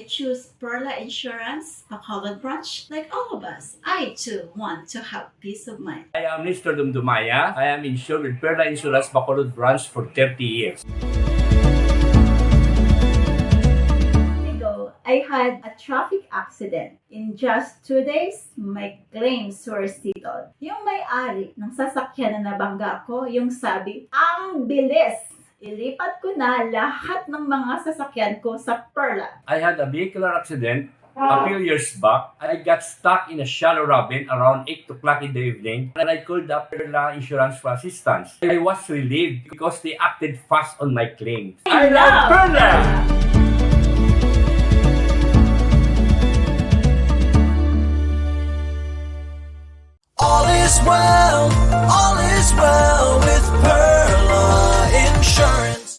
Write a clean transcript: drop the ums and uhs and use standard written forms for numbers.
I choose Perla Insurance Bacolod Branch. Like all of us, I too want to have peace of mind. I am Nestor Dumdumaya. I am insured with Perla Insurance Bacolod Branch for 30 years. I had a traffic accident. In just 2 days, my claims were settled. Yung may-ari ng sasakyan na nabangga ko, yung sabi, ang bilis! Ilipat ko na lahat ng mga sasakyan ko sa Perla. I had a vehicular accident a few years back. I got stuck in a shallow ravine around 8 o'clock in the evening and I called up Perla Insurance for assistance. I was relieved because they acted fast on my claims. I love Perla! All is well, all is well.